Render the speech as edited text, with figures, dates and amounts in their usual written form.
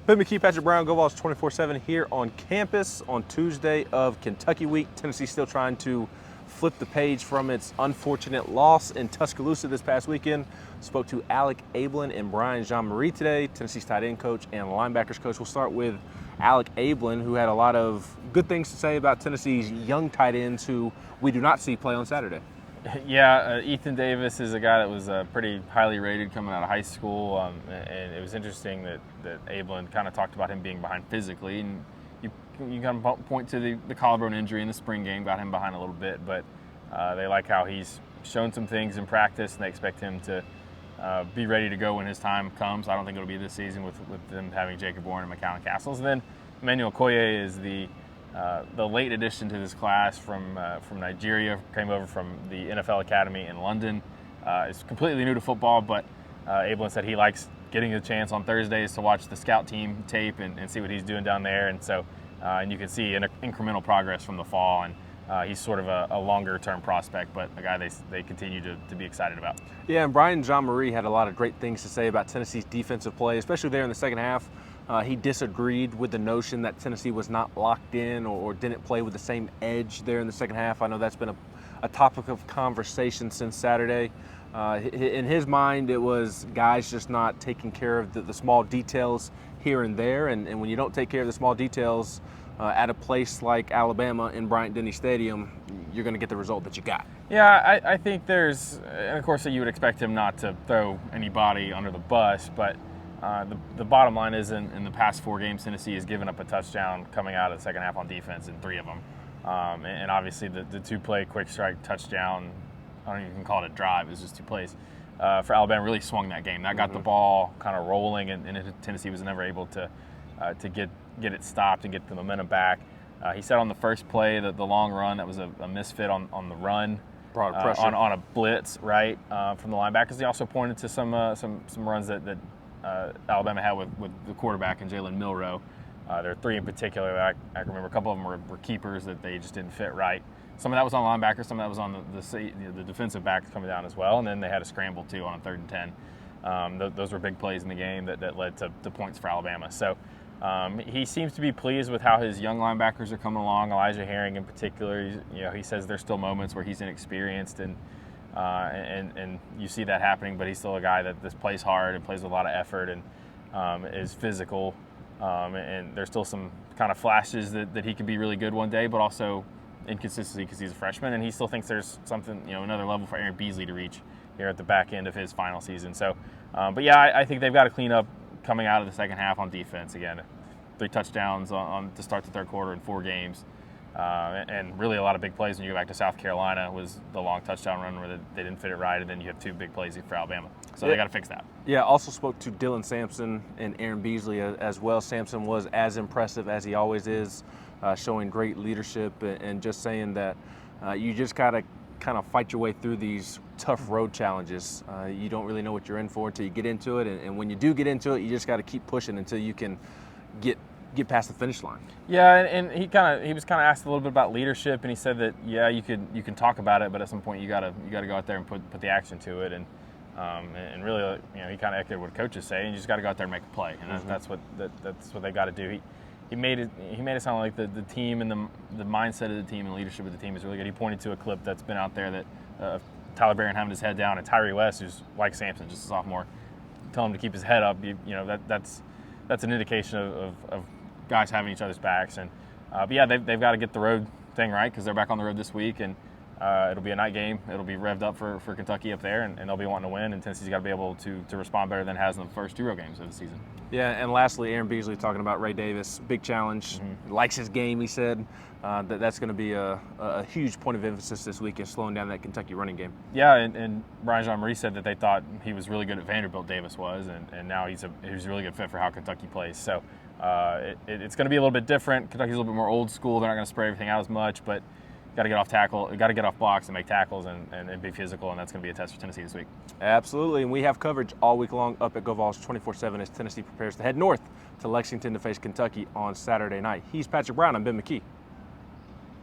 Ben McKee, Patrick Brown, Go Vols 24/7 here on campus on Tuesday of Kentucky week. Tennessee still trying to flip the page from its unfortunate loss in Tuscaloosa this past weekend. Spoke to Alec Ablin and Brian Jean-Marie today, Tennessee's tight end coach and linebackers coach. We'll start with Alec Ablin, who had a lot of good things to say about Tennessee's young tight ends who we do not see play on Saturday. Yeah, Ethan Davis is a guy that was pretty highly rated coming out of high school, and it was interesting that Ablin kind of talked about him being behind physically, and you kind of point to the collarbone injury in the spring game, got him behind a little bit, but they like how he's shown some things in practice, and they expect him to be ready to go when his time comes. I don't think it'll be this season with them having Jacob Warren and McCown Castles. And then Emmanuel Koye is the late addition to this class from Nigeria, came over from the NFL Academy in London. Is completely new to football, but Ablin said he likes getting a chance on Thursdays to watch the scout team tape and see what he's doing down there. And so, and you can see an incremental progress from the fall. And he's sort of a longer-term prospect, but a guy they continue to be excited about. Yeah, and Brian Jean-Marie had a lot of great things to say about Tennessee's defensive play, especially there in the second half. He disagreed with the notion that Tennessee was not locked in or didn't play with the same edge there in the second half. I know that's been a topic of conversation since Saturday. In his mind, it was guys just not taking care of the small details here and there. And when you don't take care of the small details at a place like Alabama in Bryant-Denny Stadium, you're going to get the result that you got. Yeah, I think and of course you would expect him not to throw anybody under the bus, but the bottom line is in the past 4 games, Tennessee has given up a touchdown coming out of the second half on defense in 3 of them. And obviously the 2-play quick strike touchdown, I don't even call it a drive, it was just 2 plays, for Alabama really swung that game. That got the ball kind of rolling, and Tennessee was never able to get it stopped and get the momentum back. He said on the first play that the long run, that was a misfit on the run. Brought pressure. On a blitz, right, from the linebackers. He also pointed to some runs that Alabama had with the quarterback and Jalen Milroe. There are 3 in particular. I remember a couple of them were keepers that they just didn't fit right. Some of that was on linebackers, some of that was on the defensive backs coming down as well, and then they had a scramble too on a 3rd and 10. Those were big plays in the game that led to points for Alabama. So he seems to be pleased with how his young linebackers are coming along. Elijah Herring in particular, he says there's still moments where he's inexperienced and you see that happening, but he's still a guy that just plays hard and plays with a lot of effort and is physical. And there's still some kind of flashes that he could be really good one day, but also inconsistency because he's a freshman, and he still thinks there's something, another level for Aaron Beasley to reach here at the back end of his final season. So, but yeah, I think they've got to clean up coming out of the second half on defense. Again, 3 touchdowns to start the third quarter in 4 games. And really a lot of big plays when you go back to South Carolina was the long touchdown run where they didn't fit it right, and then you have 2 big plays for Alabama. So they got to fix that. Yeah, also spoke to Dylan Sampson and Aaron Beasley as well. Sampson was as impressive as he always is, showing great leadership and just saying that you just got to kind of fight your way through these tough road challenges. You don't really know what you're in for until you get into it, and when you do get into it, you just got to keep pushing until you can get past the finish line. Yeah, and he was kind of asked a little bit about leadership, and he said that you can talk about it, but at some point you got to go out there and put the action to it, and really he kind of echoed what coaches say, and you just got to go out there and make a play, and that's what they got to do. He made it sound like the team and the mindset of the team and leadership of the team is really good. He pointed to a clip that's been out there that Tyler Barron having his head down, and Tyree West, who's like Sampson, just a sophomore, tell him to keep his head up. That's an indication of guys having each other's backs, and but yeah, they've got to get the road thing right because they're back on the road this week, and it'll be a night game. It'll be revved up for Kentucky up there, and they'll be wanting to win, and Tennessee's got to be able to respond better than it has in the first 2 road games of the season. Yeah, and lastly, Aaron Beasley talking about Ray Davis, big challenge, likes his game, he said. That's going to be a huge point of emphasis this week in slowing down that Kentucky running game. Yeah, and Brian Jean-Marie said that they thought he was really good at Vanderbilt, Davis was, and now he's a really good fit for how Kentucky plays. So it's going to be a little bit different. Kentucky's a little bit more old school. They're not going to spray everything out as much, but got to get off tackle, got to get off blocks and make tackles and be physical, and that's going to be a test for Tennessee this week. Absolutely, and we have coverage all week long up at Go Vols 24/7 as Tennessee prepares to head north to Lexington to face Kentucky on Saturday night. He's Patrick Brown. I'm Ben McKee.